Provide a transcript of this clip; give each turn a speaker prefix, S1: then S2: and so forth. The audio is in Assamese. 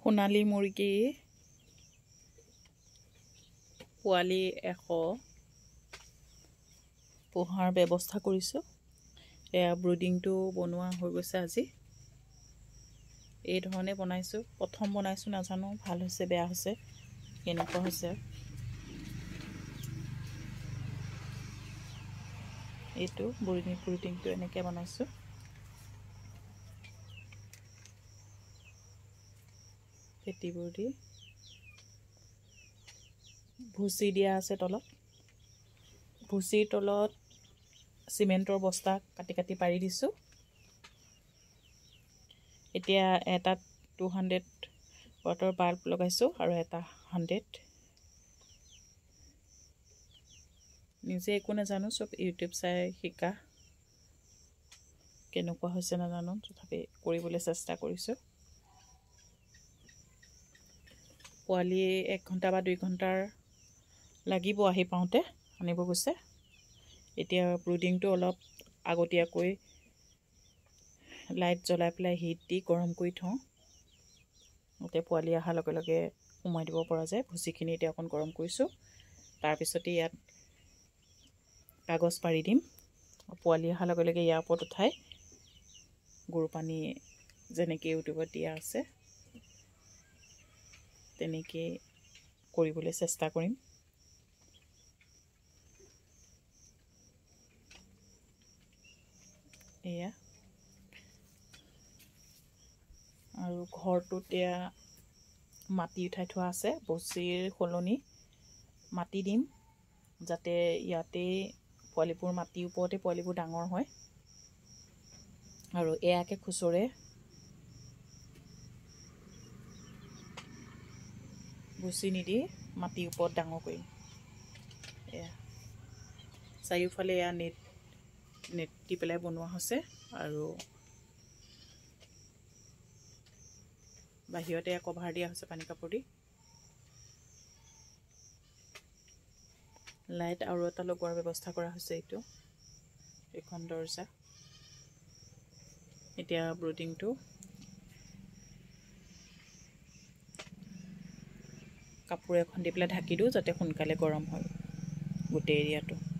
S1: সোণালী মুৰ্গী পোৱালি 100 পোহাৰ ব্যৱস্থা কৰিছোঁ। এয়া ব্ৰুডিংটো বনোৱা হৈ গৈছে আজি। এই ধৰণে বনাইছোঁ। প্ৰথম বনাইছোঁ, নাজানো ভাল হৈছে বেয়া হৈছে, কেনেকুৱা হৈছে। এইটো ব্ৰুডিংটো এনেকৈ বনাইছোঁ। পেটিবোৰ দি ভুচি দিয়া আছে তলত। ভুচিৰ তলত চিমেণ্টৰ বস্তা কাটি কাটি পাৰি দিছোঁ। এতিয়া এটাত 200 ৱাটৰ বাল্ব লগাইছোঁ আৰু এটা 100। নিজে একো নাজানো, চব ইউটিউব চাই শিকা। কেনেকুৱা হৈছে নাজানো, তথাপি কৰিবলৈ চেষ্টা কৰিছোঁ। পোৱালি 1 ঘণ্টা বা 2 ঘণ্টাৰ লাগিব আহি পাওঁতে, আনিব গৈছে। এতিয়া ব্ৰুডিংটো অলপ আগতীয়াকৈ লাইট জ্বলাই পেলাই হিট দি গৰম কৰি থওঁ। এতিয়া পোৱালি অহাৰ লগে লগে সোমাই দিব পৰা যায়। ভুচিখিনি এতিয়া অকণ গৰম কৰিছোঁ। তাৰপিছতে ইয়াত কাগজ পাৰি দিম। পোৱালি অহাৰ লগে লগে ইয়াৰ ওপৰত উঠাই গৰু পানী যেনেকৈ ইউটিউবত দিয়া আছে তেনেকৈ কৰিবলৈ চেষ্টা কৰিম। এয়া আৰু ঘৰটোত এয়া মাটি উঠাই থোৱা আছে। ভুচিৰ সলনি মাটি দিম, যাতে ইয়াতেই পোৱালিবোৰ মাটিৰ ওপৰতে পোৱালিবোৰ ডাঙৰ হয়। আৰু এয়াকে খুচৰে ভুচি নিদি মাটিৰ ওপৰত ডাঙৰ কৰিম। এয়া চাৰিওফালে এয়া নেট দি পেলাই বনোৱা হৈছে আৰু বাহিৰতে কভাৰ দিয়া হৈছে পানী কাপোৰ দি। লাইট আৰু এটা লগোৱাৰ ব্যৱস্থা কৰা হৈছে। এইখন দৰ্জা। এতিয়া ব্ৰুডিংটো কাপোৰ এখন দি পেলাই ঢাকি দিওঁ, যাতে সোনকালে গৰম হয় গোটেই এৰিয়াটো।